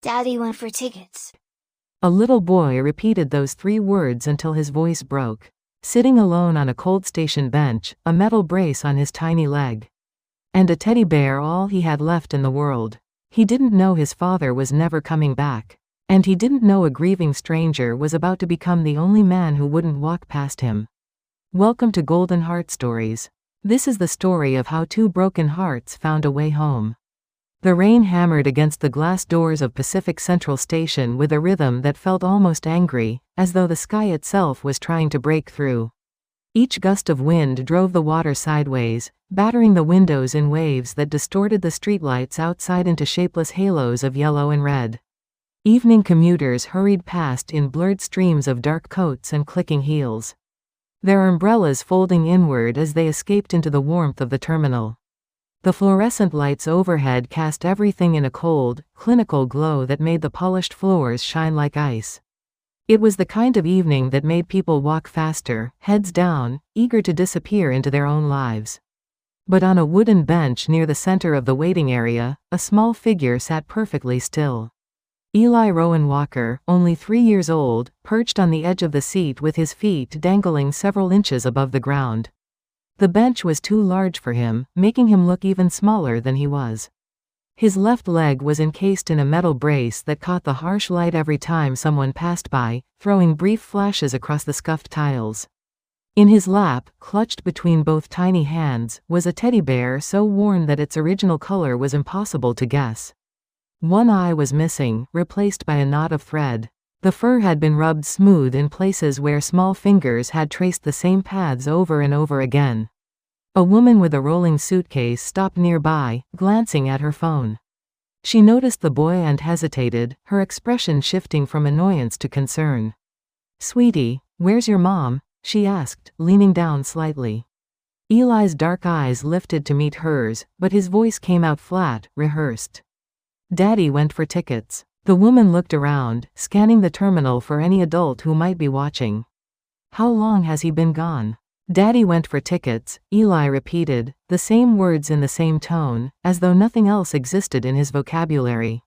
Daddy went for tickets. A little boy repeated those 3 words until his voice broke. Sitting alone on a cold station bench, a metal brace on his tiny leg. And a teddy bear, all he had left in the world. He didn't know his father was never coming back. And he didn't know a grieving stranger was about to become the only man who wouldn't walk past him. Welcome to Golden Heart Stories. This is the story of how 2 broken hearts found a way home. The rain hammered against the glass doors of Pacific Central Station with a rhythm that felt almost angry, as though the sky itself was trying to break through. Each gust of wind drove the water sideways, battering the windows in waves that distorted the streetlights outside into shapeless halos of yellow and red. Evening commuters hurried past in blurred streams of dark coats and clicking heels. Their umbrellas folding inward as they escaped into the warmth of the terminal. The fluorescent lights overhead cast everything in a cold, clinical glow that made the polished floors shine like ice. It was the kind of evening that made people walk faster, heads down, eager to disappear into their own lives. But on a wooden bench near the center of the waiting area, a small figure sat perfectly still. Eli Rowan Walker, only 3 years old, perched on the edge of the seat with his feet dangling several inches above the ground. The bench was too large for him, making him look even smaller than he was. His left leg was encased in a metal brace that caught the harsh light every time someone passed by, throwing brief flashes across the scuffed tiles. In his lap, clutched between both tiny hands, was a teddy bear so worn that its original color was impossible to guess. One eye was missing, replaced by a knot of thread. The fur had been rubbed smooth in places where small fingers had traced the same paths over and over again. A woman with a rolling suitcase stopped nearby, glancing at her phone. She noticed the boy and hesitated, her expression shifting from annoyance to concern. "Sweetie, where's your mom?" she asked, leaning down slightly. Eli's dark eyes lifted to meet hers, but his voice came out flat, rehearsed. "Daddy went for tickets." The woman looked around, scanning the terminal for any adult who might be watching. "How long has he been gone?" "Daddy went for tickets," Eli repeated, the same words in the same tone, as though nothing else existed in his vocabulary.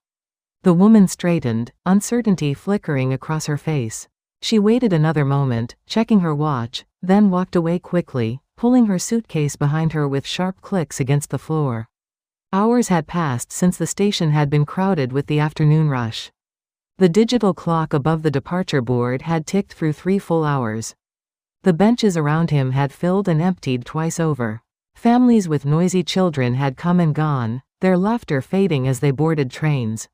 The woman straightened, uncertainty flickering across her face. She waited another moment, checking her watch, then walked away quickly, pulling her suitcase behind her with sharp clicks against the floor. Hours had passed since the station had been crowded with the afternoon rush. The digital clock above the departure board had ticked through 3 full hours. The benches around him had filled and emptied twice over. Families with noisy children had come and gone, their laughter fading as they boarded trains.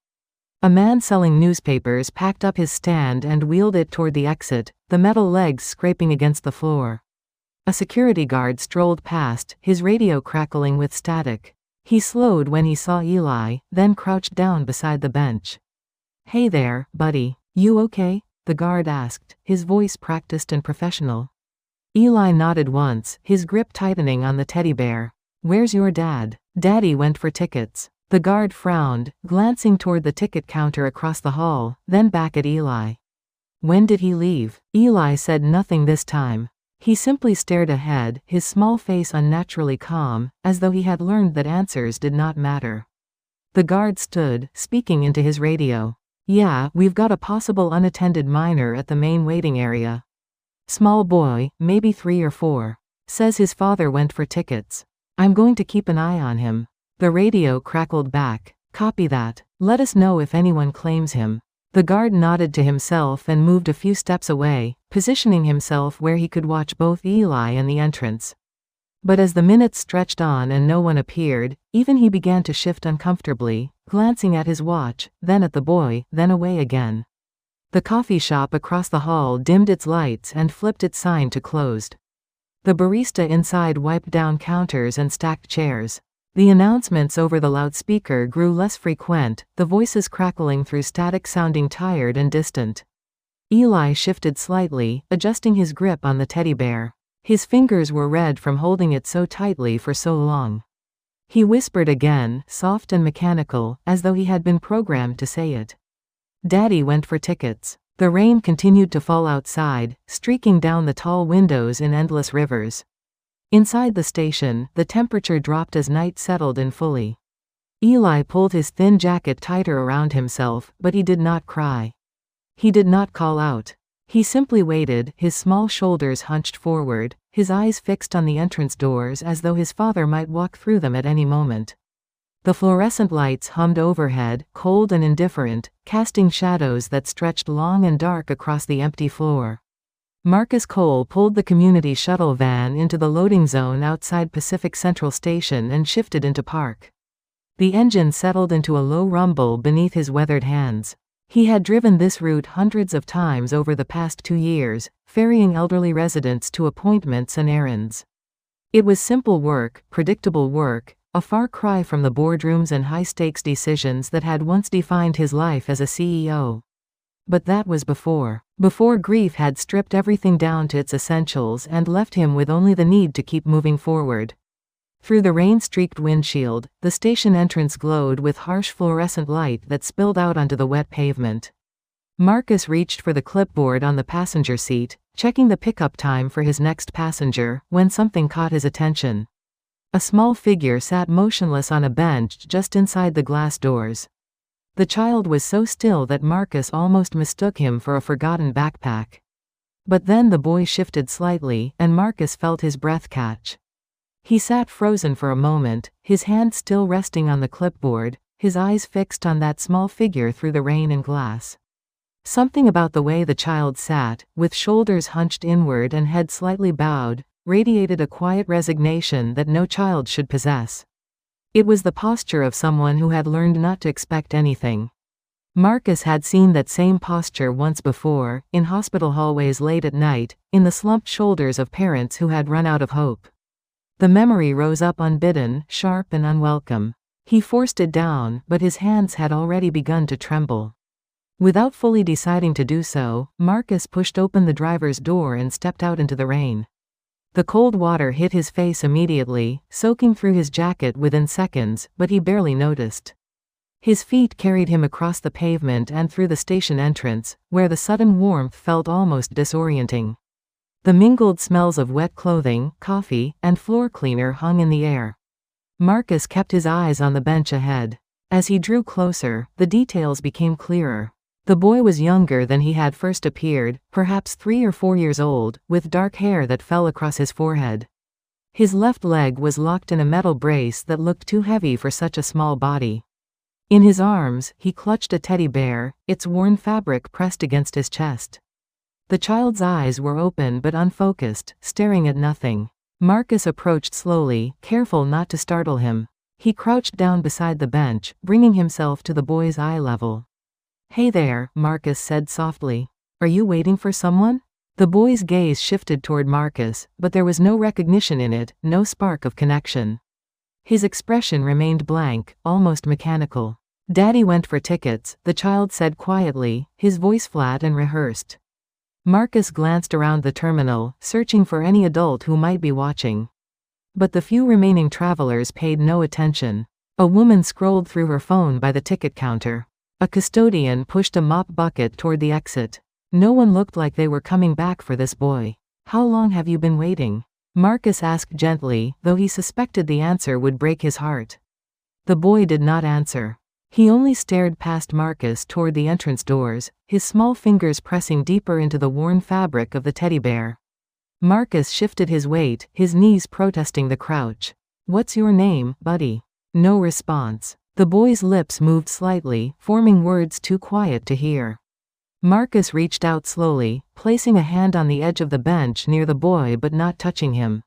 A man selling newspapers packed up his stand and wheeled it toward the exit, the metal legs scraping against the floor. A security guard strolled past, his radio crackling with static. He slowed when he saw Eli, then crouched down beside the bench. "Hey there, buddy. You okay?" the guard asked, his voice practiced and professional. Eli nodded once, his grip tightening on the teddy bear. "Where's your dad?" "Daddy went for tickets." The guard frowned, glancing toward the ticket counter across the hall, then back at Eli. "When did he leave?" Eli said nothing this time. He simply stared ahead, his small face unnaturally calm, as though he had learned that answers did not matter. The guard stood, speaking into his radio. "Yeah, we've got a possible unattended minor at the main waiting area. Small boy, maybe 3 or 4. Says his father went for tickets. I'm going to keep an eye on him." The radio crackled back. "Copy that. Let us know if anyone claims him." The guard nodded to himself and moved a few steps away, positioning himself where he could watch both Eli and the entrance. But as the minutes stretched on and no one appeared, even he began to shift uncomfortably, glancing at his watch, then at the boy, then away again. The coffee shop across the hall dimmed its lights and flipped its sign to closed. The barista inside wiped down counters and stacked chairs. The announcements over the loudspeaker grew less frequent, the voices crackling through static sounding tired and distant. Eli shifted slightly, adjusting his grip on the teddy bear. His fingers were red from holding it so tightly for so long. He whispered again, soft and mechanical, as though he had been programmed to say it. "Daddy went for tickets." The rain continued to fall outside, streaking down the tall windows in endless rivers. Inside the station, the temperature dropped as night settled in fully. Eli pulled his thin jacket tighter around himself, but he did not cry. He did not call out. He simply waited, his small shoulders hunched forward, his eyes fixed on the entrance doors as though his father might walk through them at any moment. The fluorescent lights hummed overhead, cold and indifferent, casting shadows that stretched long and dark across the empty floor. Marcus Cole pulled the community shuttle van into the loading zone outside Pacific Central Station and shifted into park. The engine settled into a low rumble beneath his weathered hands. He had driven this route hundreds of times over the past 2 years, ferrying elderly residents to appointments and errands. It was simple work, predictable work, a far cry from the boardrooms and high-stakes decisions that had once defined his life as a CEO. But that was before grief had stripped everything down to its essentials and left him with only the need to keep moving forward. Through the rain-streaked windshield, the station entrance glowed with harsh fluorescent light that spilled out onto the wet pavement. Marcus reached for the clipboard on the passenger seat, checking the pickup time for his next passenger, when something caught his attention. A small figure sat motionless on a bench just inside the glass doors. The child was so still that Marcus almost mistook him for a forgotten backpack. But then the boy shifted slightly, and Marcus felt his breath catch. He sat frozen for a moment, his hand still resting on the clipboard, his eyes fixed on that small figure through the rain and glass. Something about the way the child sat, with shoulders hunched inward and head slightly bowed, radiated a quiet resignation that no child should possess. It was the posture of someone who had learned not to expect anything. Marcus had seen that same posture once before, in hospital hallways late at night, in the slumped shoulders of parents who had run out of hope. The memory rose up unbidden, sharp and unwelcome. He forced it down, but his hands had already begun to tremble. Without fully deciding to do so, Marcus pushed open the driver's door and stepped out into the rain. The cold water hit his face immediately, soaking through his jacket within seconds, but he barely noticed. His feet carried him across the pavement and through the station entrance, where the sudden warmth felt almost disorienting. The mingled smells of wet clothing, coffee, and floor cleaner hung in the air. Marcus kept his eyes on the bench ahead. As he drew closer, the details became clearer. The boy was younger than he had first appeared, perhaps 3 or 4 years old, with dark hair that fell across his forehead. His left leg was locked in a metal brace that looked too heavy for such a small body. In his arms, he clutched a teddy bear, its worn fabric pressed against his chest. The child's eyes were open but unfocused, staring at nothing. Marcus approached slowly, careful not to startle him. He crouched down beside the bench, bringing himself to the boy's eye level. "Hey there," Marcus said softly. "Are you waiting for someone?" The boy's gaze shifted toward Marcus, but there was no recognition in it, no spark of connection. His expression remained blank, almost mechanical. "Daddy went for tickets," the child said quietly, his voice flat and rehearsed. Marcus glanced around the terminal, searching for any adult who might be watching. But the few remaining travelers paid no attention. A woman scrolled through her phone by the ticket counter. A custodian pushed a mop bucket toward the exit. No one looked like they were coming back for this boy. "How long have you been waiting?" Marcus asked gently, though he suspected the answer would break his heart. The boy did not answer. He only stared past Marcus toward the entrance doors, his small fingers pressing deeper into the worn fabric of the teddy bear. Marcus shifted his weight, his knees protesting the crouch. "What's your name, buddy?" No response. The boy's lips moved slightly, forming words too quiet to hear. Marcus reached out slowly, placing a hand on the edge of the bench near the boy but not touching him.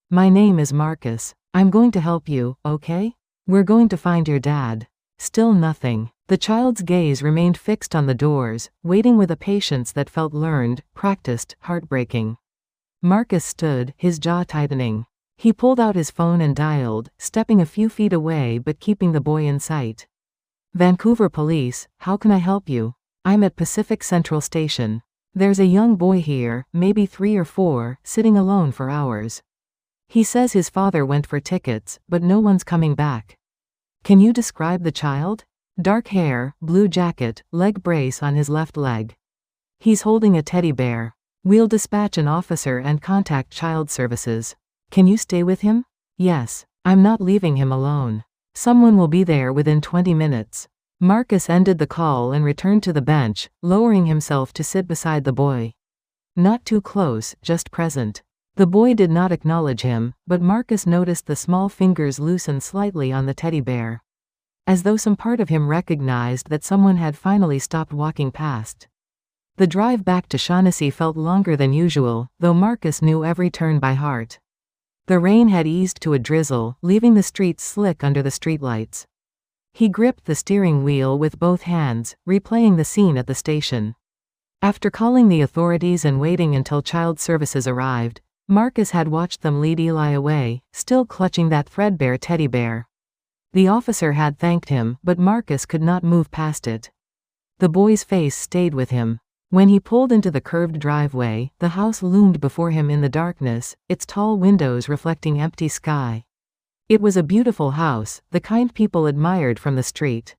"My name is Marcus. I'm going to help you, okay? We're going to find your dad." Still nothing. The child's gaze remained fixed on the doors, waiting with a patience that felt learned, practiced, heartbreaking. Marcus stood, his jaw tightening. He pulled out his phone and dialed, stepping a few feet away but keeping the boy in sight. "Vancouver Police, how can I help you? I'm at Pacific Central Station. There's a young boy here, maybe 3 or 4, sitting alone for hours. He says his father went for tickets, but no one's coming back." "Can you describe the child?" "Dark hair, blue jacket, leg brace on his left leg. He's holding a teddy bear. We'll dispatch an officer and contact child services." "Can you stay with him?" "Yes. I'm not leaving him alone." Someone will be there within 20 minutes. Marcus ended the call and returned to the bench, lowering himself to sit beside the boy. Not too close, just present. The boy did not acknowledge him, but Marcus noticed the small fingers loosen slightly on the teddy bear. As though some part of him recognized that someone had finally stopped walking past. The drive back to Shaughnessy felt longer than usual, though Marcus knew every turn by heart. The rain had eased to a drizzle, leaving the streets slick under the streetlights. He gripped the steering wheel with both hands, replaying the scene at the station. After calling the authorities and waiting until child services arrived, Marcus had watched them lead Eli away, still clutching that threadbare teddy bear. The officer had thanked him, but Marcus could not move past it. The boy's face stayed with him. When he pulled into the curved driveway, the house loomed before him in the darkness, its tall windows reflecting empty sky. It was a beautiful house, the kind people admired from the street.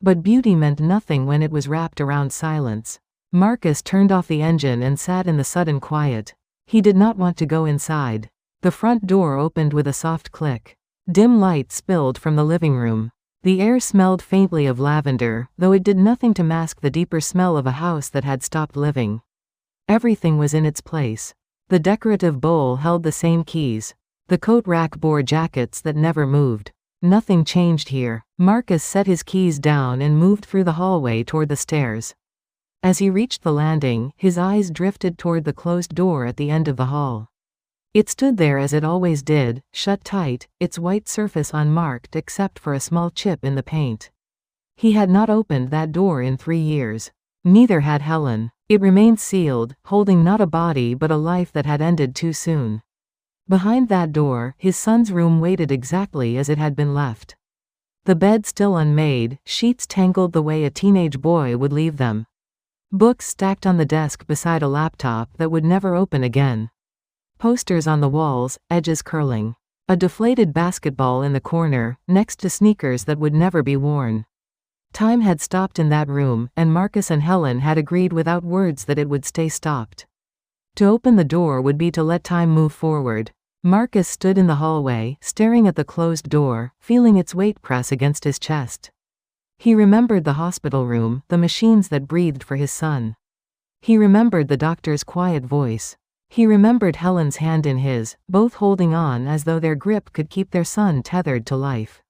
But beauty meant nothing when it was wrapped around silence. Marcus turned off the engine and sat in the sudden quiet. He did not want to go inside. The front door opened with a soft click. Dim light spilled from the living room. The air smelled faintly of lavender, though it did nothing to mask the deeper smell of a house that had stopped living. Everything was in its place. The decorative bowl held the same keys. The coat rack bore jackets that never moved. Nothing changed here. Marcus set his keys down and moved through the hallway toward the stairs. As he reached the landing, his eyes drifted toward the closed door at the end of the hall. It stood there as it always did, shut tight, its white surface unmarked except for a small chip in the paint. He had not opened that door in 3 years. Neither had Helen. It remained sealed, holding not a body but a life that had ended too soon. Behind that door, his son's room waited exactly as it had been left. The bed still unmade, sheets tangled the way a teenage boy would leave them. Books stacked on the desk beside a laptop that would never open again. Posters on the walls, edges curling. A deflated basketball in the corner, next to sneakers that would never be worn. Time had stopped in that room, and Marcus and Helen had agreed without words that it would stay stopped. To open the door would be to let time move forward. Marcus stood in the hallway, staring at the closed door, feeling its weight press against his chest. He remembered the hospital room, the machines that breathed for his son. He remembered the doctor's quiet voice. He remembered Helen's hand in his, both holding on as though their grip could keep their son tethered to life.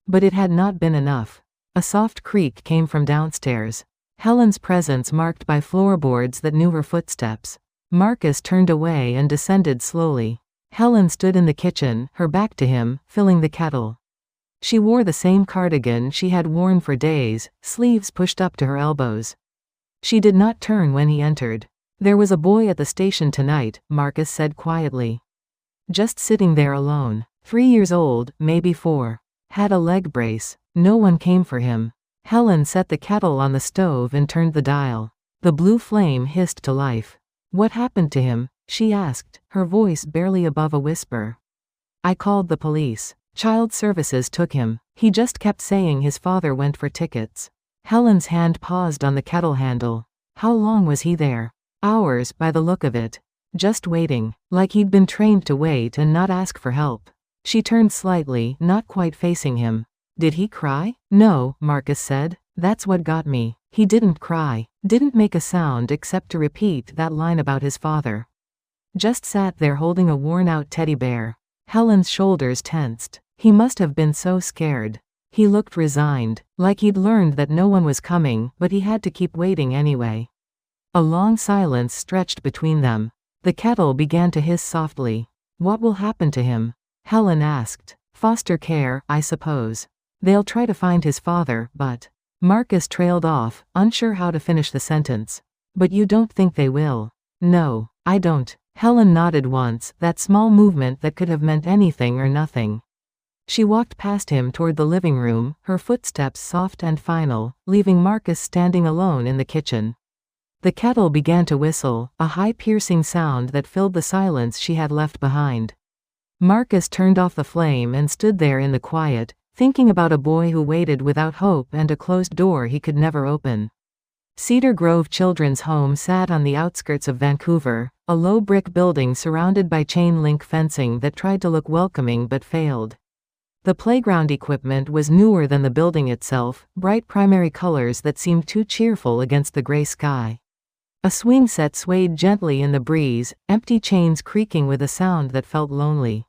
But it had not been enough. A soft creak came from downstairs. Helen's presence marked by floorboards that knew her footsteps. Marcus turned away and descended slowly. Helen stood in the kitchen, her back to him, filling the kettle. She wore the same cardigan she had worn for days, sleeves pushed up to her elbows. She did not turn when he entered. "There was a boy at the station tonight," Marcus said quietly. "Just sitting there alone. 3 years old, maybe 4. Had a leg brace. No one came for him." Helen set the kettle on the stove and turned the dial. The blue flame hissed to life. "What happened to him?" she asked, her voice barely above a whisper. "I called the police. Child services took him. He just kept saying his father went for tickets." Helen's hand paused on the kettle handle. "How long was he there?" "Hours, by the look of it. Just waiting. Like he'd been trained to wait and not ask for help." She turned slightly, not quite facing him. "Did he cry?" "No," Marcus said. "That's what got me. He didn't cry. Didn't make a sound except to repeat that line about his father. Just sat there holding a worn-out teddy bear." Helen's shoulders tensed. He must have been so scared. He looked resigned, like he'd learned that no one was coming, but he had to keep waiting anyway. A long silence stretched between them. The kettle began to hiss softly. "What will happen to him?" Helen asked. "Foster care, I suppose. They'll try to find his father, but..." Marcus trailed off, unsure how to finish the sentence. "But you don't think they will?" "No, I don't." Helen nodded once, that small movement that could have meant anything or nothing. She walked past him toward the living room, her footsteps soft and final, leaving Marcus standing alone in the kitchen. The kettle began to whistle, a high piercing sound that filled the silence she had left behind. Marcus turned off the flame and stood there in the quiet, thinking about a boy who waited without hope and a closed door he could never open. Cedar Grove Children's Home sat on the outskirts of Vancouver, a low brick building surrounded by chain link fencing that tried to look welcoming but failed. The playground equipment was newer than the building itself, bright primary colors that seemed too cheerful against the gray sky. A swing set swayed gently in the breeze, empty chains creaking with a sound that felt lonely.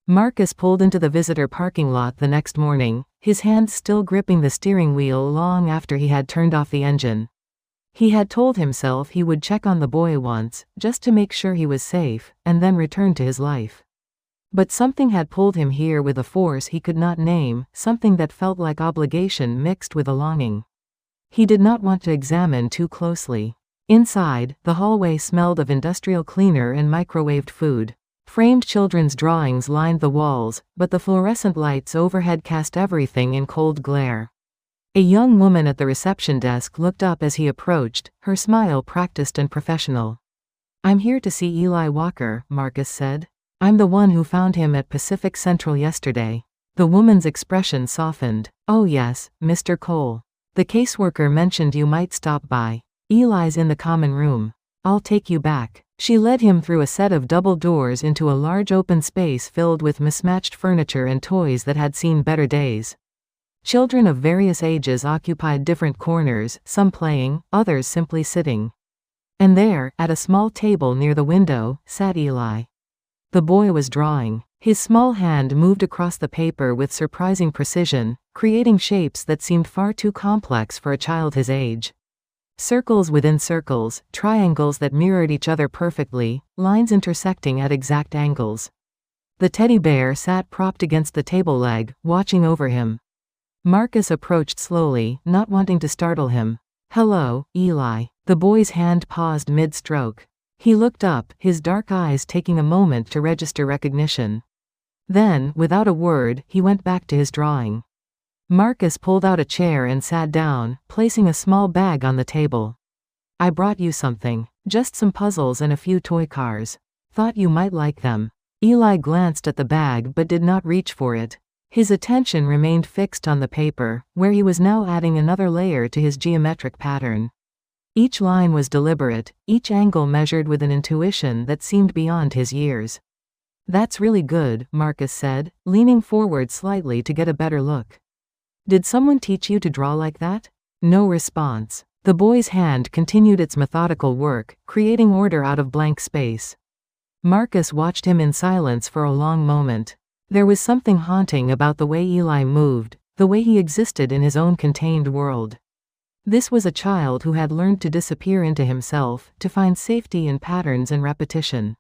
Marcus pulled into the visitor parking lot the next morning, his hands still gripping the steering wheel long after he had turned off the engine. He had told himself he would check on the boy once, just to make sure he was safe, and then return to his life. But something had pulled him here with a force he could not name, something that felt like obligation mixed with a longing. He did not want to examine too closely. Inside, the hallway smelled of industrial cleaner and microwaved food. Framed children's drawings lined the walls, but the fluorescent lights overhead cast everything in cold glare. A young woman at the reception desk looked up as he approached, her smile practiced and professional. "I'm here to see Eli Walker," Marcus said. "I'm the one who found him at Pacific Central yesterday." The woman's expression softened. "Oh yes, Mr. Cole. The caseworker mentioned you might stop by. Eli's in the common room. I'll take you back." She led him through a set of double doors into a large open space filled with mismatched furniture and toys that had seen better days. Children of various ages occupied different corners, some playing, others simply sitting. And there, at a small table near the window, sat Eli. The boy was drawing. His small hand moved across the paper with surprising precision, creating shapes that seemed far too complex for a child his age. Circles within circles, triangles that mirrored each other perfectly, lines intersecting at exact angles. The teddy bear sat propped against the table leg, watching over him. Marcus approached slowly, not wanting to startle him. "Hello, Eli." The boy's hand paused mid-stroke. He looked up, his dark eyes taking a moment to register recognition. Then, without a word, he went back to his drawing. Marcus pulled out a chair and sat down, placing a small bag on the table. "I brought you something. Just some puzzles and a few toy cars. Thought you might like them." Eli glanced at the bag but did not reach for it. His attention remained fixed on the paper, where he was now adding another layer to his geometric pattern. Each line was deliberate, each angle measured with an intuition that seemed beyond his years. "That's really good," Marcus said, leaning forward slightly to get a better look. "Did someone teach you to draw like that?" No response. The boy's hand continued its methodical work, creating order out of blank space. Marcus watched him in silence for a long moment. There was something haunting about the way Eli moved, the way he existed in his own contained world. This was a child who had learned to disappear into himself, to find safety in patterns and repetition.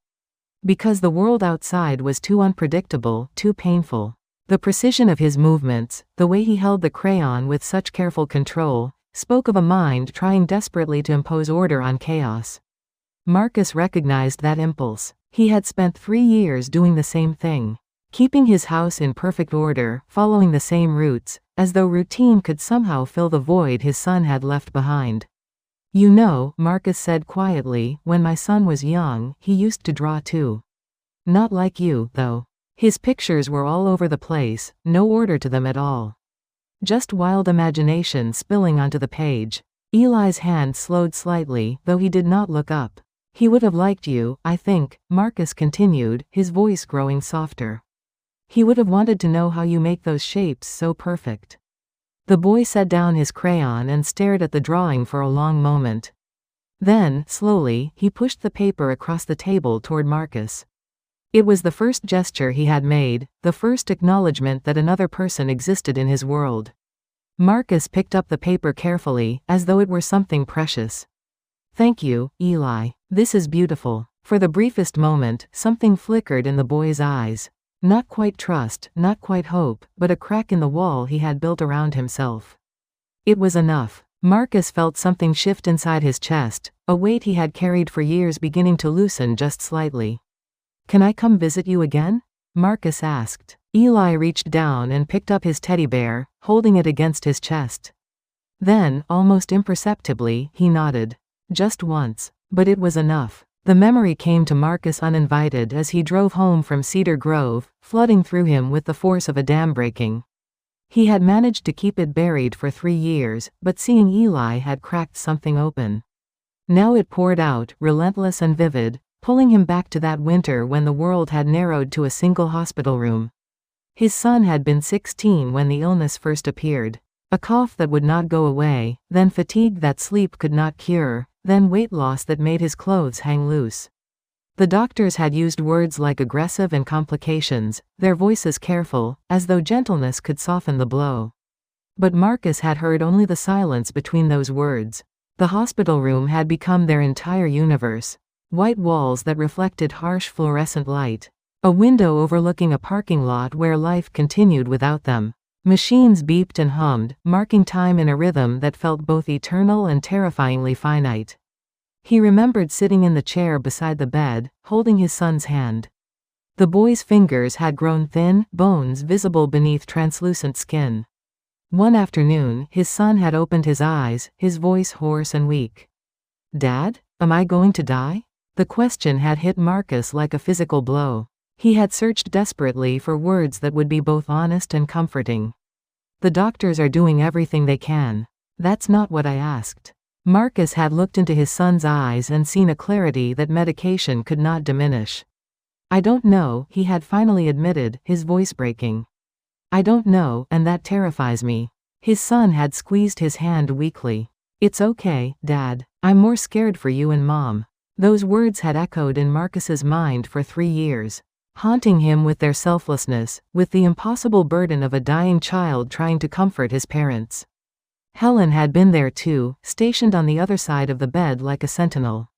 Because the world outside was too unpredictable, too painful. The precision of his movements, the way he held the crayon with such careful control, spoke of a mind trying desperately to impose order on chaos. Marcus recognized that impulse. He had spent 3 years doing the same thing. Keeping his house in perfect order, following the same routes, as though routine could somehow fill the void his son had left behind. "You know," Marcus said quietly, "when my son was young, he used to draw too. Not like you, though. His pictures were all over the place, no order to them at all. Just wild imagination spilling onto the page." Eli's hand slowed slightly, though he did not look up. "He would have liked you, I think," Marcus continued, his voice growing softer. "He would have wanted to know how you make those shapes so perfect." The boy set down his crayon and stared at the drawing for a long moment. Then, slowly, he pushed the paper across the table toward Marcus. It was the first gesture he had made, the first acknowledgement that another person existed in his world. Marcus picked up the paper carefully, as though it were something precious. "Thank you, Eli. This is beautiful." For the briefest moment, something flickered in the boy's eyes. Not quite trust, not quite hope, but a crack in the wall he had built around himself. It was enough. Marcus felt something shift inside his chest, a weight he had carried for years beginning to loosen just slightly. "Can I come visit you again?" Marcus asked. Eli reached down and picked up his teddy bear, holding it against his chest. Then, almost imperceptibly, he nodded. Just once. But it was enough. The memory came to Marcus uninvited as he drove home from Cedar Grove, flooding through him with the force of a dam breaking. He had managed to keep it buried for 3 years, but seeing Eli had cracked something open. Now it poured out, relentless and vivid, pulling him back to that winter when the world had narrowed to a single hospital room. His son had been 16 when the illness first appeared. A cough that would not go away, then fatigue that sleep could not cure, then weight loss that made his clothes hang loose. The doctors had used words like aggressive and complications, their voices careful, as though gentleness could soften the blow. But Marcus had heard only the silence between those words. The hospital room had become their entire universe. White walls that reflected harsh fluorescent light. A window overlooking a parking lot where life continued without them. Machines beeped and hummed, marking time in a rhythm that felt both eternal and terrifyingly finite. He remembered sitting in the chair beside the bed, holding his son's hand. The boy's fingers had grown thin, bones visible beneath translucent skin. One afternoon, his son had opened his eyes, his voice hoarse and weak. "Dad, am I going to die?" The question had hit Marcus like a physical blow. He had searched desperately for words that would be both honest and comforting. "The doctors are doing everything they can." "That's not what I asked." Marcus had looked into his son's eyes and seen a clarity that medication could not diminish. "I don't know," he had finally admitted, his voice breaking. "I don't know, and that terrifies me." His son had squeezed his hand weakly. "It's okay, Dad. I'm more scared for you and Mom." Those words had echoed in Marcus's mind for 3 years, haunting him with their selflessness, with the impossible burden of a dying child trying to comfort his parents. Helen had been there too, stationed on the other side of the bed like a sentinel.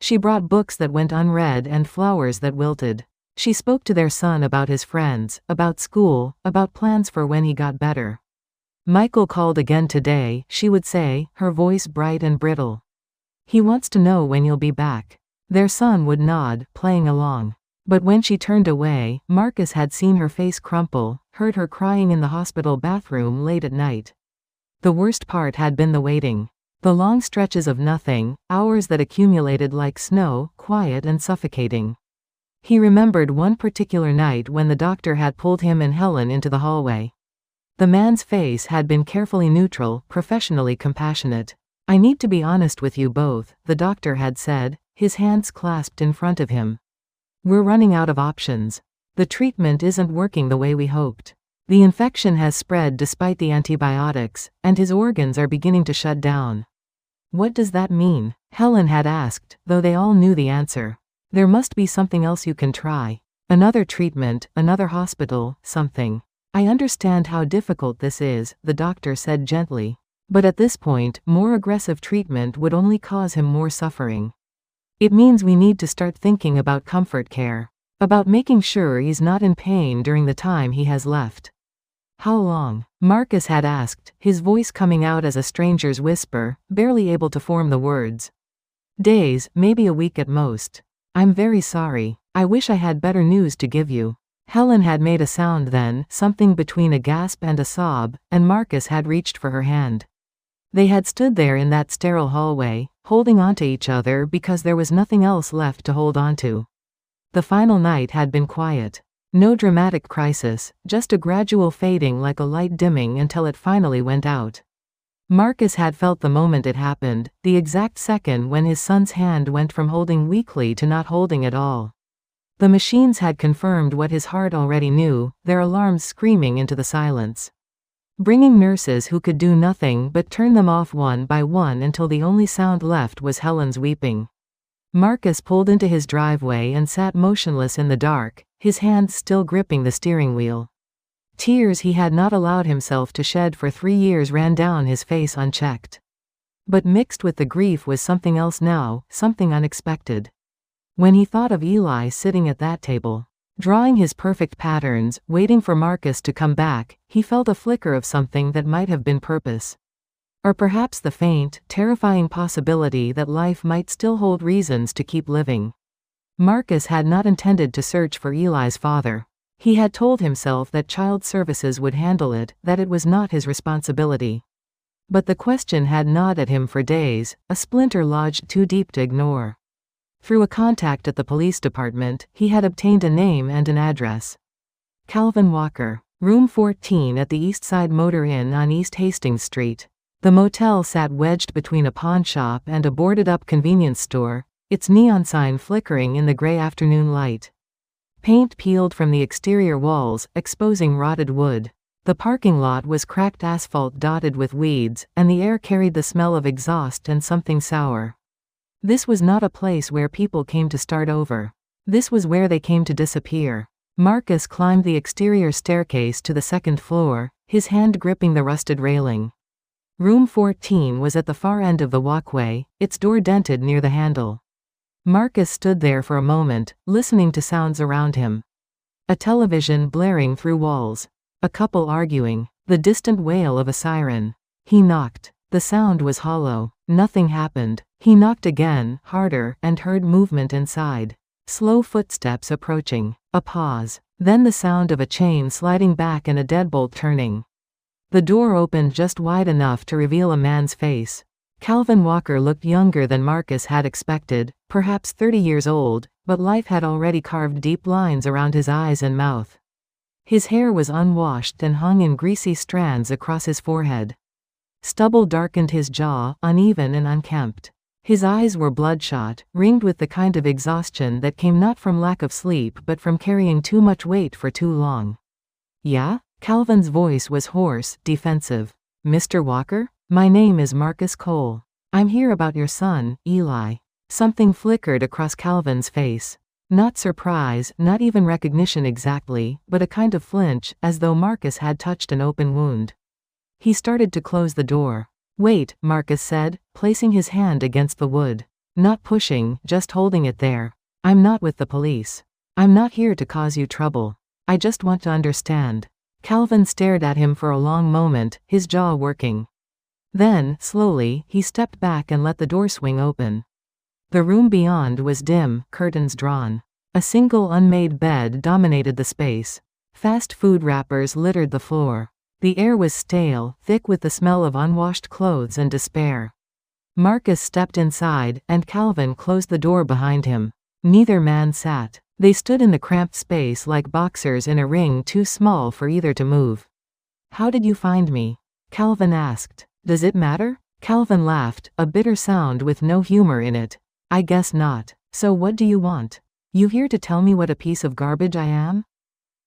She brought books that went unread and flowers that wilted. She spoke to their son about his friends, about school, about plans for when he got better. "Michael called again today," she would say, her voice bright and brittle. "He wants to know when you'll be back." Their son would nod, playing along. But when she turned away, Marcus had seen her face crumple, heard her crying in the hospital bathroom late at night. The worst part had been the waiting. The long stretches of nothing, hours that accumulated like snow, quiet and suffocating. He remembered one particular night when the doctor had pulled him and Helen into the hallway. The man's face had been carefully neutral, professionally compassionate. "I need to be honest with you both," the doctor had said, his hands clasped in front of him. "We're running out of options. The treatment isn't working the way we hoped. The infection has spread despite the antibiotics, and his organs are beginning to shut down." "What does that mean?" Helen had asked, though they all knew the answer. "There must be something else you can try. Another treatment, another hospital, something." "I understand how difficult this is," the doctor said gently. "But at this point, more aggressive treatment would only cause him more suffering. It means we need to start thinking about comfort care. About making sure he's not in pain during the time he has left." "How long?" Marcus had asked, his voice coming out as a stranger's whisper, barely able to form the words. "Days, maybe a week at most." "I'm very sorry. I wish I had better news to give you." Helen had made a sound then, something between a gasp and a sob, and Marcus had reached for her hand. They had stood there in that sterile hallway, holding onto each other because there was nothing else left to hold onto. The final night had been quiet. No dramatic crisis, just a gradual fading like a light dimming until it finally went out. Marcus had felt the moment it happened, the exact second when his son's hand went from holding weakly to not holding at all. The machines had confirmed what his heart already knew, their alarms screaming into the silence. Bringing nurses who could do nothing but turn them off one by one until the only sound left was Helen's weeping. Marcus pulled into his driveway and sat motionless in the dark, his hands still gripping the steering wheel. Tears he had not allowed himself to shed for 3 years ran down his face unchecked. But mixed with the grief was something else now, something unexpected. When he thought of Eli sitting at that table, drawing his perfect patterns, waiting for Marcus to come back, he felt a flicker of something that might have been purpose. Or perhaps the faint, terrifying possibility that life might still hold reasons to keep living. Marcus had not intended to search for Eli's father. He had told himself that child services would handle it, that it was not his responsibility. But the question had gnawed at him for days, a splinter lodged too deep to ignore. Through a contact at the police department, he had obtained a name and an address. Calvin Walker, room 14 at the East Side Motor Inn on East Hastings Street. The motel sat wedged between a pawn shop and a boarded-up convenience store, its neon sign flickering in the gray afternoon light. Paint peeled from the exterior walls, exposing rotted wood. The parking lot was cracked asphalt dotted with weeds, and the air carried the smell of exhaust and something sour. This was not a place where people came to start over. This was where they came to disappear. Marcus climbed the exterior staircase to the second floor, his hand gripping the rusted railing. Room 14 was at the far end of the walkway, its door dented near the handle. Marcus stood there for a moment, listening to sounds around him. A television blaring through walls. A couple arguing. The distant wail of a siren. He knocked. The sound was hollow. Nothing happened. He knocked again, harder, and heard movement inside. Slow footsteps approaching. A pause. Then the sound of a chain sliding back and a deadbolt turning. The door opened just wide enough to reveal a man's face. Calvin Walker looked younger than Marcus had expected, perhaps 30 years old, but life had already carved deep lines around his eyes and mouth. His hair was unwashed and hung in greasy strands across his forehead. Stubble darkened his jaw, uneven and unkempt. His eyes were bloodshot, ringed with the kind of exhaustion that came not from lack of sleep but from carrying too much weight for too long. "Yeah?" Calvin's voice was hoarse, defensive. "Mr. Walker? My name is Marcus Cole. I'm here about your son, Eli." Something flickered across Calvin's face. Not surprise, not even recognition exactly, but a kind of flinch, as though Marcus had touched an open wound. He started to close the door. "Wait," Marcus said, placing his hand against the wood. Not pushing, just holding it there. "I'm not with the police. I'm not here to cause you trouble. I just want to understand." Calvin stared at him for a long moment, his jaw working. Then, slowly, he stepped back and let the door swing open. The room beyond was dim, curtains drawn. A single unmade bed dominated the space. Fast food wrappers littered the floor. The air was stale, thick with the smell of unwashed clothes and despair. Marcus stepped inside, and Calvin closed the door behind him. Neither man sat. They stood in the cramped space like boxers in a ring too small for either to move. "How did you find me?" Calvin asked. "Does it matter?" Calvin laughed, a bitter sound with no humor in it. "I guess not. So what do you want? You here to tell me what a piece of garbage I am?"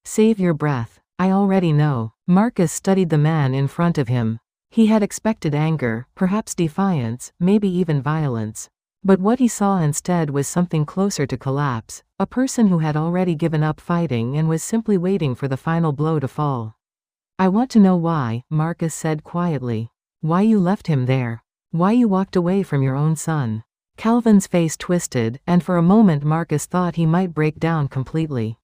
"Save your breath. I already know." Marcus studied the man in front of him. He had expected anger, perhaps defiance, maybe even violence. But what he saw instead was something closer to collapse, a person who had already given up fighting and was simply waiting for the final blow to fall. "I want to know why," Marcus said quietly. "Why you left him there. Why you walked away from your own son." Calvin's face twisted, and for a moment Marcus thought he might break down completely.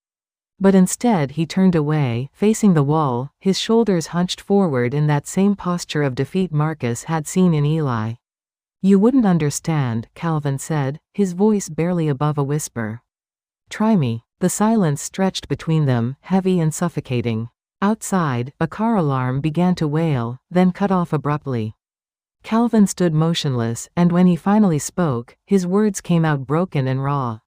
But instead he turned away, facing the wall, his shoulders hunched forward in that same posture of defeat Marcus had seen in Eli. "You wouldn't understand," Calvin said, his voice barely above a whisper. "Try me." The silence stretched between them, heavy and suffocating. Outside, a car alarm began to wail, then cut off abruptly. Calvin stood motionless, and when he finally spoke, his words came out broken and raw.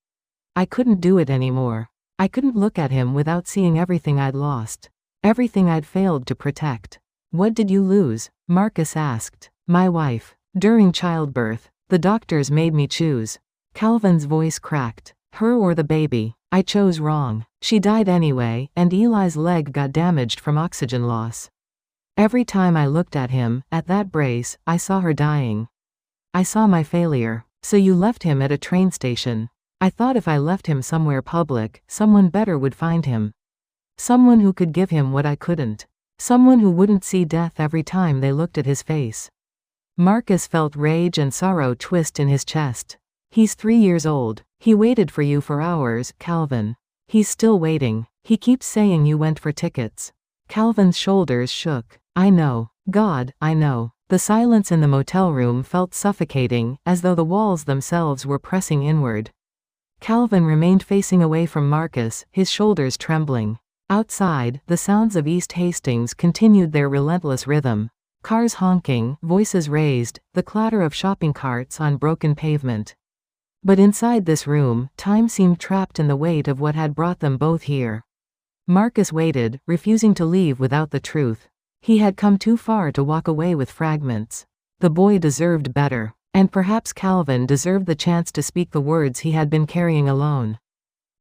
"I couldn't do it anymore. I couldn't look at him without seeing everything I'd lost. Everything I'd failed to protect." "What did you lose?" Marcus asked. "My wife. During childbirth. The doctors made me choose." Calvin's voice cracked. "Her or the baby. I chose wrong. She died anyway, and Eli's leg got damaged from oxygen loss. Every time I looked at him, at that brace, I saw her dying. I saw my failure." "So you left him at a train station." "I thought if I left him somewhere public, someone better would find him. Someone who could give him what I couldn't. Someone who wouldn't see death every time they looked at his face." Marcus felt rage and sorrow twist in his chest. "He's 3 years old. He waited for you for hours, Calvin. He's still waiting. He keeps saying you went for tickets." Calvin's shoulders shook. "I know. God, I know." The silence in the motel room felt suffocating, as though the walls themselves were pressing inward. Calvin remained facing away from Marcus, his shoulders trembling. Outside, the sounds of East Hastings continued their relentless rhythm. Cars honking, voices raised, the clatter of shopping carts on broken pavement. But inside this room, time seemed trapped in the weight of what had brought them both here. Marcus waited, refusing to leave without the truth. He had come too far to walk away with fragments. The boy deserved better. And perhaps Calvin deserved the chance to speak the words he had been carrying alone.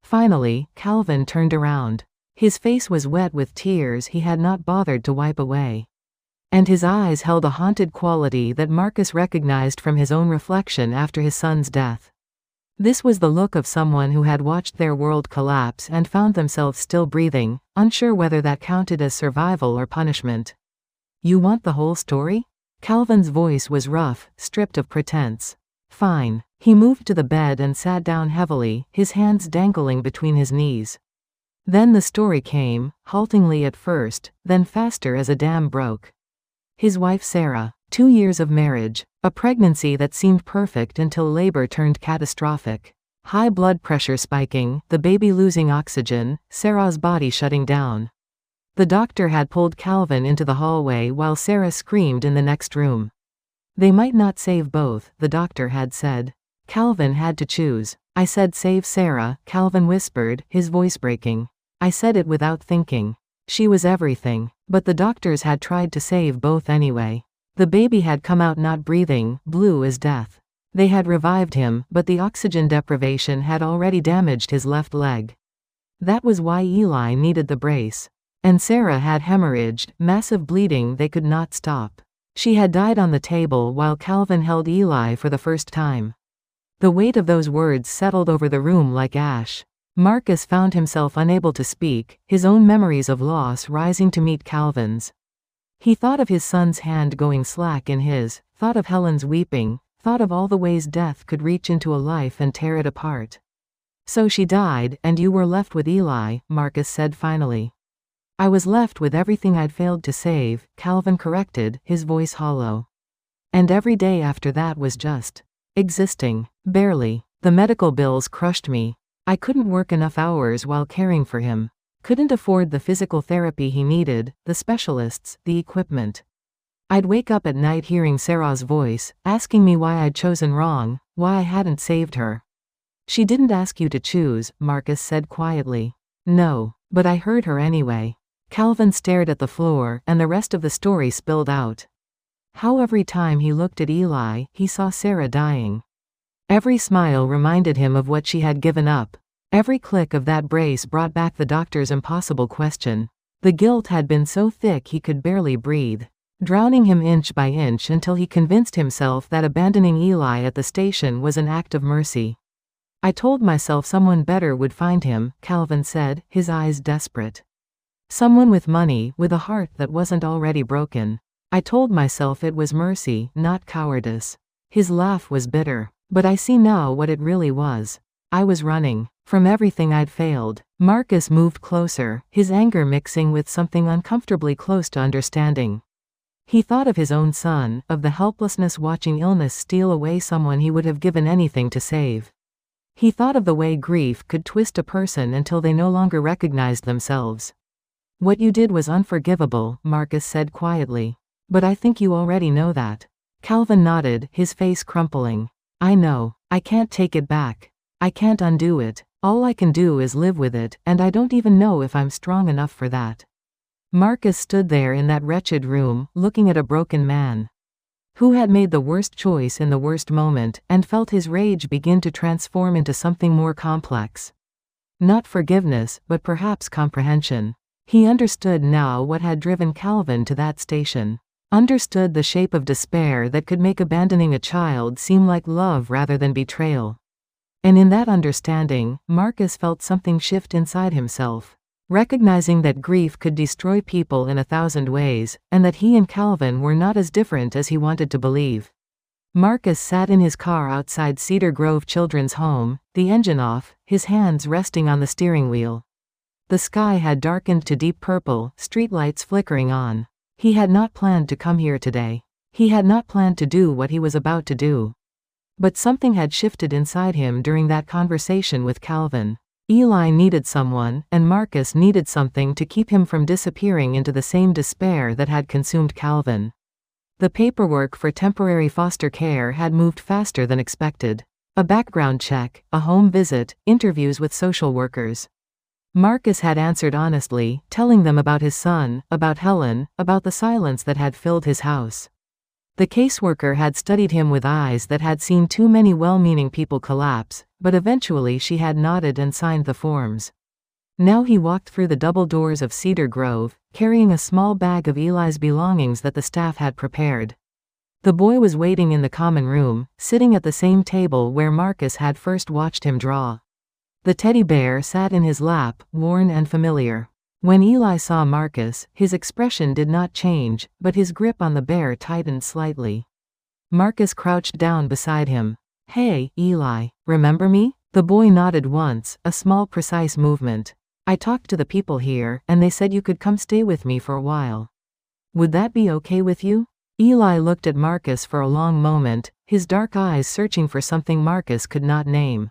Finally, Calvin turned around. His face was wet with tears he had not bothered to wipe away. And his eyes held a haunted quality that Marcus recognized from his own reflection after his son's death. This was the look of someone who had watched their world collapse and found themselves still breathing, unsure whether that counted as survival or punishment. "You want the whole story?" Calvin's voice was rough, stripped of pretense. "Fine." He moved to the bed and sat down heavily, his hands dangling between his knees. Then the story came, haltingly at first, then faster as a dam broke. His wife Sarah, 2 years of marriage, a pregnancy that seemed perfect until labor turned catastrophic. High blood pressure spiking, the baby losing oxygen, Sarah's body shutting down. The doctor had pulled Calvin into the hallway while Sarah screamed in the next room. They might not save both, the doctor had said. Calvin had to choose. "I said save Sarah," Calvin whispered, his voice breaking. "I said it without thinking. She was everything." But the doctors had tried to save both anyway. The baby had come out not breathing, blue as death. They had revived him, but the oxygen deprivation had already damaged his left leg. That was why Eli needed the brace. And Sarah had hemorrhaged, massive bleeding they could not stop. She had died on the table while Calvin held Eli for the first time. The weight of those words settled over the room like ash. Marcus found himself unable to speak, his own memories of loss rising to meet Calvin's. He thought of his son's hand going slack in his, thought of Helen's weeping, thought of all the ways death could reach into a life and tear it apart. "So she died, and you were left with Eli," Marcus said finally. "I was left with everything I'd failed to save," Calvin corrected, his voice hollow. "And every day after that was just existing. Barely. The medical bills crushed me. I couldn't work enough hours while caring for him. Couldn't afford the physical therapy he needed, the specialists, the equipment. I'd wake up at night hearing Sarah's voice, asking me why I'd chosen wrong, why I hadn't saved her." "She didn't ask you to choose," Marcus said quietly. "No, but I heard her anyway." Calvin stared at the floor, and the rest of the story spilled out. How every time he looked at Eli, he saw Sarah dying. Every smile reminded him of what she had given up. Every click of that brace brought back the doctor's impossible question. The guilt had been so thick he could barely breathe, drowning him inch by inch until he convinced himself that abandoning Eli at the station was an act of mercy. "I told myself someone better would find him," Calvin said, his eyes desperate. "Someone with money, with a heart that wasn't already broken. I told myself it was mercy, not cowardice." His laugh was bitter. "But I see now what it really was. I was running from everything I'd failed." Marcus moved closer, his anger mixing with something uncomfortably close to understanding. He thought of his own son, of the helplessness watching illness steal away someone he would have given anything to save. He thought of the way grief could twist a person until they no longer recognized themselves. "What you did was unforgivable," Marcus said quietly. "But I think you already know that." Calvin nodded, his face crumpling. "I know. I can't take it back. I can't undo it. All I can do is live with it, and I don't even know if I'm strong enough for that." Marcus stood there in that wretched room, looking at a broken man who had made the worst choice in the worst moment, and felt his rage begin to transform into something more complex. Not forgiveness, but perhaps comprehension. He understood now what had driven Calvin to that station. Understood the shape of despair that could make abandoning a child seem like love rather than betrayal. And in that understanding, Marcus felt something shift inside himself. Recognizing that grief could destroy people in 1,000 ways, and that he and Calvin were not as different as he wanted to believe. Marcus sat in his car outside Cedar Grove Children's Home, the engine off, his hands resting on the steering wheel. The sky had darkened to deep purple, streetlights flickering on. He had not planned to come here today. He had not planned to do what he was about to do. But something had shifted inside him during that conversation with Calvin. Eli needed someone, and Marcus needed something to keep him from disappearing into the same despair that had consumed Calvin. The paperwork for temporary foster care had moved faster than expected. A background check, a home visit, interviews with social workers. Marcus had answered honestly, telling them about his son, about Helen, about the silence that had filled his house. The caseworker had studied him with eyes that had seen too many well-meaning people collapse, but eventually she had nodded and signed the forms. Now he walked through the double doors of Cedar Grove, carrying a small bag of Eli's belongings that the staff had prepared. The boy was waiting in the common room, sitting at the same table where Marcus had first watched him draw. The teddy bear sat in his lap, worn and familiar. When Eli saw Marcus, his expression did not change, but his grip on the bear tightened slightly. Marcus crouched down beside him. "Hey, Eli, remember me?" The boy nodded once, a small precise movement. "I talked to the people here, and they said you could come stay with me for a while. Would that be okay with you?" Eli looked at Marcus for a long moment, his dark eyes searching for something Marcus could not name.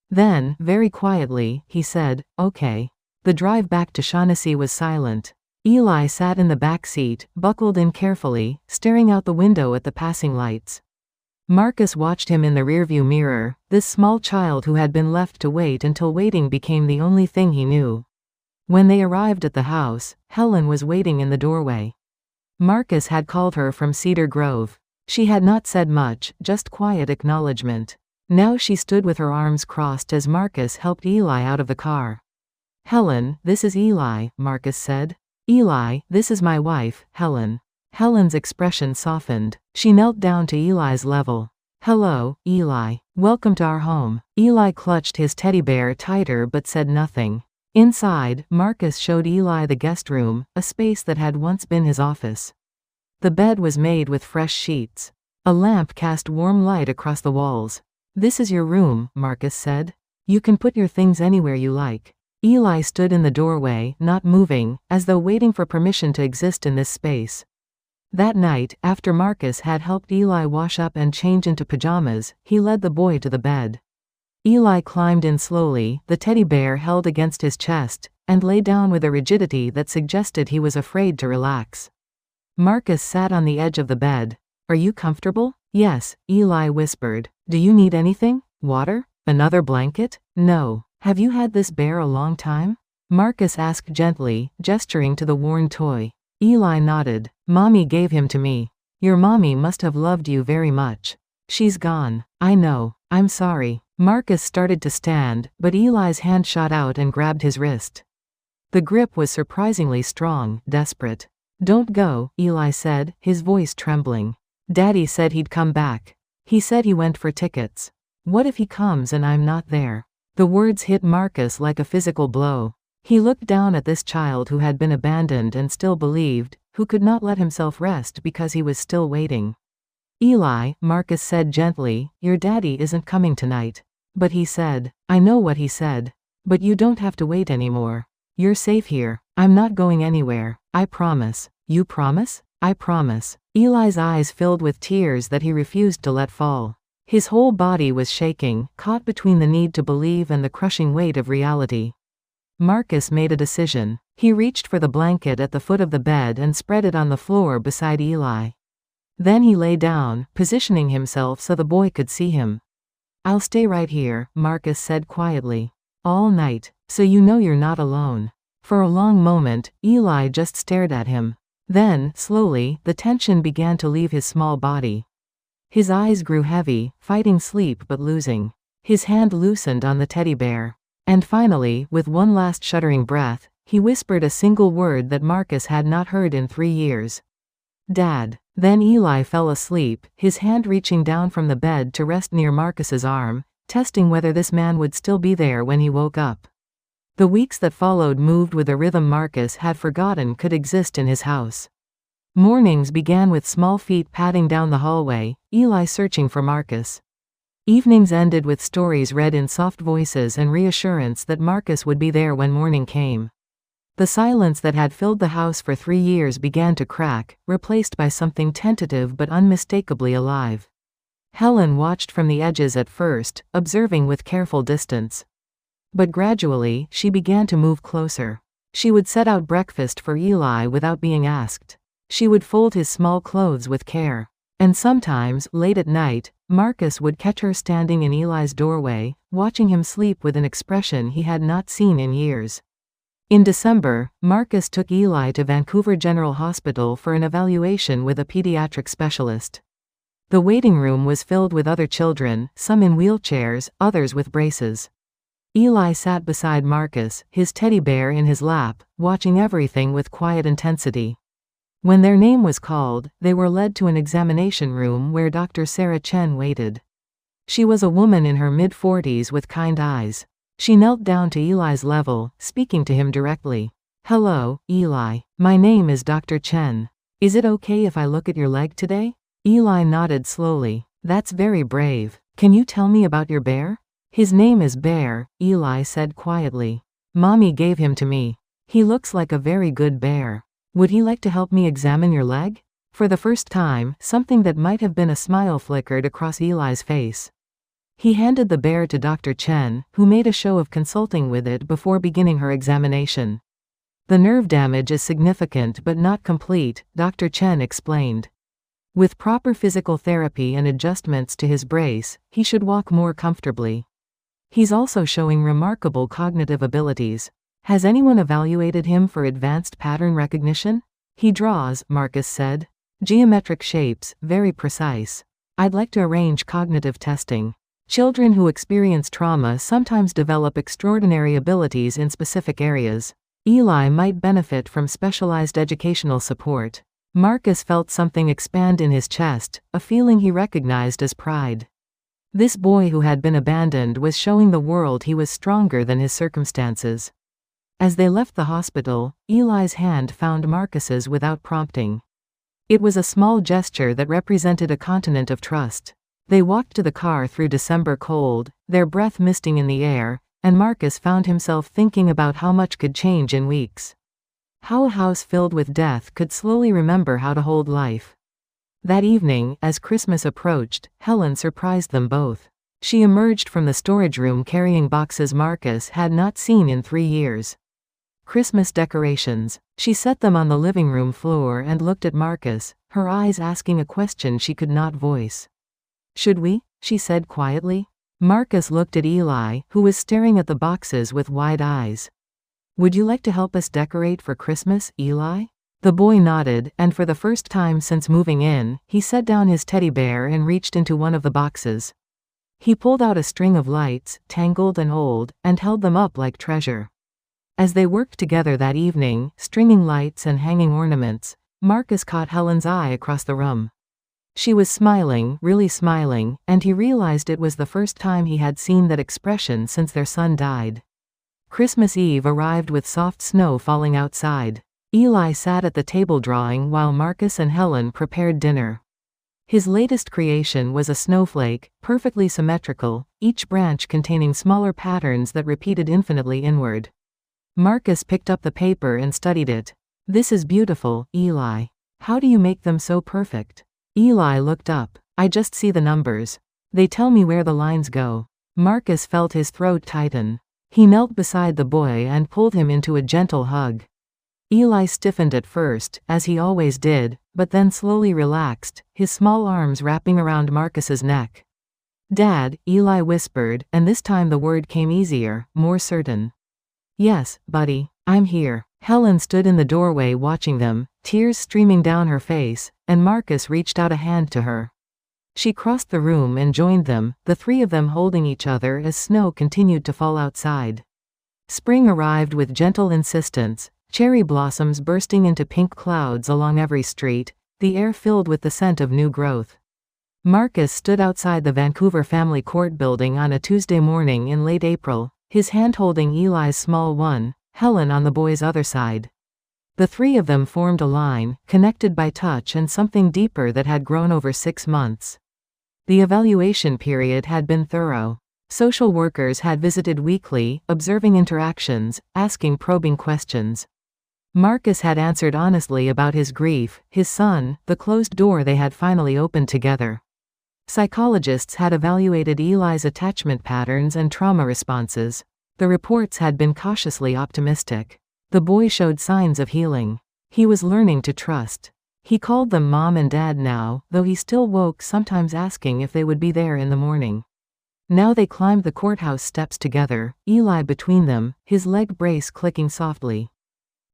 Then, very quietly, he said, "Okay." The drive back to Shaughnessy was silent. Eli sat in the back seat, buckled in carefully, staring out the window at the passing lights. Marcus watched him in the rearview mirror, this small child who had been left to wait until waiting became the only thing he knew. When they arrived at the house, Helen was waiting in the doorway. Marcus had called her from Cedar Grove. She had not said much, just quiet acknowledgement. Now she stood with her arms crossed as Marcus helped Eli out of the car. "Helen, this is Eli," Marcus said. "Eli, this is my wife, Helen." Helen's expression softened. She knelt down to Eli's level. "Hello, Eli. Welcome to our home." Eli clutched his teddy bear tighter but said nothing. Inside, Marcus showed Eli the guest room, a space that had once been his office. The bed was made with fresh sheets. A lamp cast warm light across the walls. "This is your room," Marcus said. "You can put your things anywhere you like." Eli stood in the doorway, not moving, as though waiting for permission to exist in this space. That night, after Marcus had helped Eli wash up and change into pajamas, he led the boy to the bed. Eli climbed in slowly, the teddy bear held against his chest, and lay down with a rigidity that suggested he was afraid to relax. Marcus sat on the edge of the bed. "Are you comfortable?" "Yes," Eli whispered. "Do you need anything? Water? Another blanket?" "No." "Have you had this bear a long time?" Marcus asked gently, gesturing to the worn toy. Eli nodded. "Mommy gave him to me." "Your mommy must have loved you very much." "She's gone." "I know. I'm sorry." Marcus started to stand, but Eli's hand shot out and grabbed his wrist. The grip was surprisingly strong, desperate. "Don't go," Eli said, his voice trembling. "Daddy said he'd come back. He said he went for tickets. What if he comes and I'm not there?" The words hit Marcus like a physical blow. He looked down at this child who had been abandoned and still believed, who could not let himself rest because he was still waiting. "Eli," Marcus said gently, "your daddy isn't coming tonight." "But he said." "I know what he said. But you don't have to wait anymore. You're safe here. I'm not going anywhere. I promise." "You promise?" "I promise." Eli's eyes filled with tears that he refused to let fall. His whole body was shaking, caught between the need to believe and the crushing weight of reality. Marcus made a decision. He reached for the blanket at the foot of the bed and spread it on the floor beside Eli. Then he lay down, positioning himself so the boy could see him. "I'll stay right here," Marcus said quietly. "All night, so you know you're not alone." For a long moment, Eli just stared at him. Then, slowly, the tension began to leave his small body. His eyes grew heavy, fighting sleep but losing. His hand loosened on the teddy bear. And finally, with one last shuddering breath, he whispered a single word that Marcus had not heard in 3 years. "Dad." Then Eli fell asleep, his hand reaching down from the bed to rest near Marcus's arm, testing whether this man would still be there when he woke up. The weeks that followed moved with a rhythm Marcus had forgotten could exist in his house. Mornings began with small feet padding down the hallway, Eli searching for Marcus. Evenings ended with stories read in soft voices and reassurance that Marcus would be there when morning came. The silence that had filled the house for 3 years began to crack, replaced by something tentative but unmistakably alive. Helen watched from the edges at first, observing with careful distance. But gradually, she began to move closer. She would set out breakfast for Eli without being asked. She would fold his small clothes with care. And sometimes, late at night, Marcus would catch her standing in Eli's doorway, watching him sleep with an expression he had not seen in years. In December, Marcus took Eli to Vancouver General Hospital for an evaluation with a pediatric specialist. The waiting room was filled with other children, some in wheelchairs, others with braces. Eli sat beside Marcus, his teddy bear in his lap, watching everything with quiet intensity. When their name was called, they were led to an examination room where Dr. Sarah Chen waited. She was a woman in her mid-40s with kind eyes. She knelt down to Eli's level, speaking to him directly. "Hello, Eli. My name is Dr. Chen. Is it okay if I look at your leg today?" Eli nodded slowly. "That's very brave. Can you tell me about your bear?" "His name is Bear," Eli said quietly. "Mommy gave him to me. He looks like a very good bear. Would he like to help me examine your leg?" For the first time, something that might have been a smile flickered across Eli's face. He handed the bear to Dr. Chen, who made a show of consulting with it before beginning her examination. "The nerve damage is significant but not complete," Dr. Chen explained. "With proper physical therapy and adjustments to his brace, he should walk more comfortably. He's also showing remarkable cognitive abilities. Has anyone evaluated him for advanced pattern recognition?" "He draws," Marcus said. "Geometric shapes, very precise. I'd like to arrange cognitive testing. Children who experience trauma sometimes develop extraordinary abilities in specific areas. Eli might benefit from specialized educational support." Marcus felt something expand in his chest, a feeling he recognized as pride. This boy who had been abandoned was showing the world he was stronger than his circumstances. As they left the hospital, Eli's hand found Marcus's without prompting. It was a small gesture that represented a continent of trust. They walked to the car through December cold, their breath misting in the air, and Marcus found himself thinking about how much could change in weeks. How a house filled with death could slowly remember how to hold life. That evening, as Christmas approached, Helen surprised them both. She emerged from the storage room carrying boxes Marcus had not seen in 3 years. Christmas decorations. She set them on the living room floor and looked at Marcus, her eyes asking a question she could not voice. "Should we?" she said quietly. Marcus looked at Eli, who was staring at the boxes with wide eyes. "Would you like to help us decorate for Christmas, Eli?" The boy nodded, and for the first time since moving in, he set down his teddy bear and reached into one of the boxes. He pulled out a string of lights, tangled and old, and held them up like treasure. As they worked together that evening, stringing lights and hanging ornaments, Marcus caught Helen's eye across the room. She was smiling, really smiling, and he realized it was the first time he had seen that expression since their son died. Christmas Eve arrived with soft snow falling outside. Eli sat at the table drawing while Marcus and Helen prepared dinner. His latest creation was a snowflake, perfectly symmetrical, each branch containing smaller patterns that repeated infinitely inward. Marcus picked up the paper and studied it. "This is beautiful, Eli. How do you make them so perfect?" Eli looked up. "I just see the numbers. They tell me where the lines go." Marcus felt his throat tighten. He knelt beside the boy and pulled him into a gentle hug. Eli stiffened at first, as he always did, but then slowly relaxed, his small arms wrapping around Marcus's neck. "Dad," Eli whispered, and this time the word came easier, more certain. "Yes, buddy, I'm here." Helen stood in the doorway watching them, tears streaming down her face, and Marcus reached out a hand to her. She crossed the room and joined them, the three of them holding each other as snow continued to fall outside. Spring arrived with gentle insistence, cherry blossoms bursting into pink clouds along every street, the air filled with the scent of new growth. Marcus stood outside the Vancouver Family Court building on a Tuesday morning in late April, his hand holding Eli's small one, Helen on the boy's other side. The three of them formed a line, connected by touch and something deeper that had grown over 6 months. The evaluation period had been thorough. Social workers had visited weekly, observing interactions, asking probing questions. Marcus had answered honestly about his grief, his son, the closed door they had finally opened together. Psychologists had evaluated Eli's attachment patterns and trauma responses. The reports had been cautiously optimistic. The boy showed signs of healing. He was learning to trust. He called them Mom and Dad now, though he still woke sometimes asking if they would be there in the morning. Now they climbed the courthouse steps together, Eli between them, his leg brace clicking softly.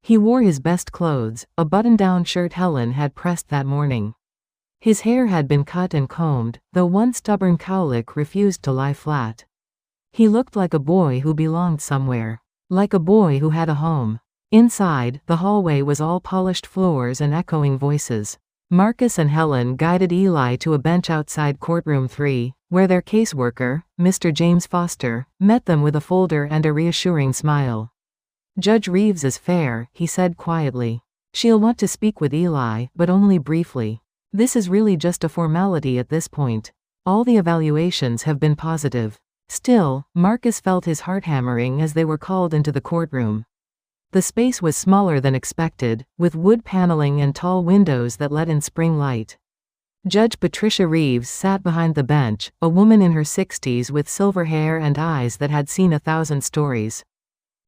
He wore his best clothes, a button-down shirt Helen had pressed that morning. His hair had been cut and combed, though one stubborn cowlick refused to lie flat. He looked like a boy who belonged somewhere. Like a boy who had a home. Inside, the hallway was all polished floors and echoing voices. Marcus and Helen guided Eli to a bench outside courtroom 3, where their caseworker, Mr. James Foster, met them with a folder and a reassuring smile. "Judge Reeves is fair," he said quietly. "She'll want to speak with Eli, but only briefly. This is really just a formality at this point. All the evaluations have been positive." Still, Marcus felt his heart hammering as they were called into the courtroom. The space was smaller than expected, with wood paneling and tall windows that let in spring light. Judge Patricia Reeves sat behind the bench, a woman in her 60s with silver hair and eyes that had seen 1,000 stories.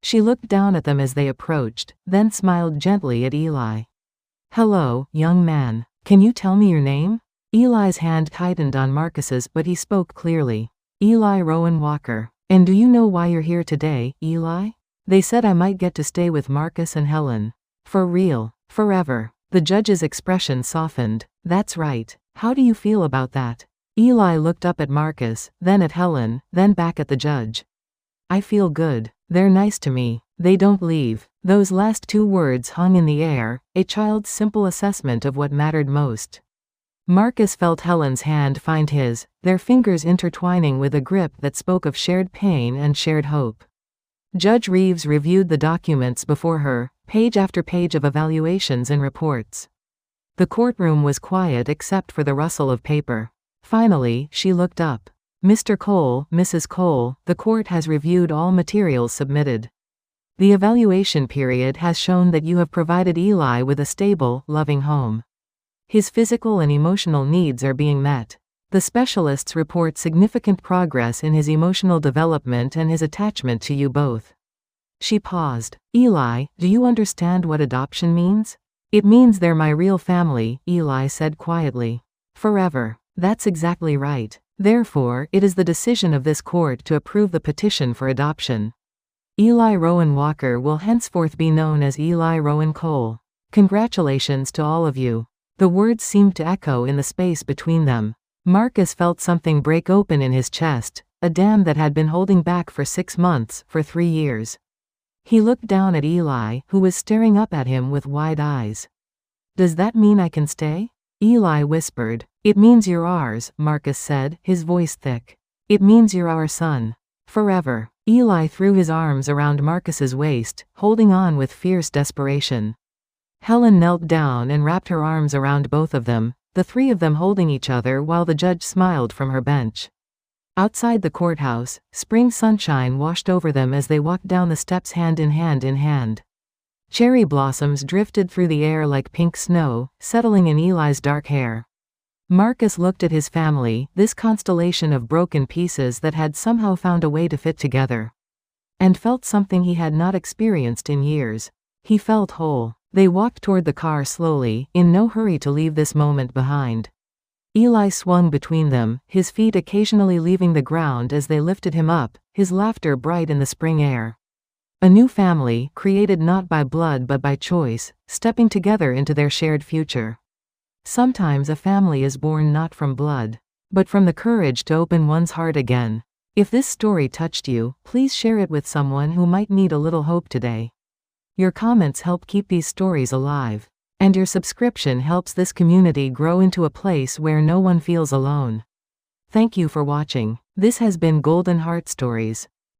She looked down at them as they approached, then smiled gently at Eli. "Hello, young man. Can you tell me your name?" Eli's hand tightened on Marcus's, but he spoke clearly. "Eli Rowan Walker. And do you know why you're here today, Eli?" "They said I might get to stay with Marcus and Helen." "For real? Forever?" The judge's expression softened. "That's right. How do you feel about that?" Eli looked up at Marcus, then at Helen, then back at the judge. "I feel good. They're nice to me. They don't leave." Those last 2 words hung in the air, a child's simple assessment of what mattered most. Marcus felt Helen's hand find his, their fingers intertwining with a grip that spoke of shared pain and shared hope. Judge Reeves reviewed the documents before her, page after page of evaluations and reports. The courtroom was quiet except for the rustle of paper. Finally, she looked up. "Mr. Cole, Mrs. Cole, the court has reviewed all materials submitted. The evaluation period has shown that you have provided Eli with a stable, loving home. His physical and emotional needs are being met. The specialists report significant progress in his emotional development and his attachment to you both." She paused. "Eli, do you understand what adoption means?" "It means they're my real family," Eli said quietly. "Forever." "That's exactly right. Therefore, it is the decision of this court to approve the petition for adoption. Eli Rowan Walker will henceforth be known as Eli Rowan Cole. Congratulations to all of you." The words seemed to echo in the space between them. Marcus felt something break open in his chest, a dam that had been holding back for 6 months, for 3 years. He looked down at Eli, who was staring up at him with wide eyes. "Does that mean I can stay?" Eli whispered. "It means you're ours," Marcus said, his voice thick. "It means you're our son. Forever." Eli threw his arms around Marcus's waist, holding on with fierce desperation. Helen knelt down and wrapped her arms around both of them, the 3 of them holding each other while the judge smiled from her bench. Outside the courthouse, spring sunshine washed over them as they walked down the steps hand in hand in hand. Cherry blossoms drifted through the air like pink snow, settling in Eli's dark hair. Marcus looked at his family, this constellation of broken pieces that had somehow found a way to fit together. And felt something he had not experienced in years. He felt whole. They walked toward the car slowly, in no hurry to leave this moment behind. Eli swung between them, his feet occasionally leaving the ground as they lifted him up, his laughter bright in the spring air. A new family, created not by blood but by choice, stepping together into their shared future. Sometimes a family is born not from blood, but from the courage to open one's heart again. If this story touched you, please share it with someone who might need a little hope today. Your comments help keep these stories alive. And your subscription helps this community grow into a place where no one feels alone. Thank you for watching. This has been Golden Heart Stories.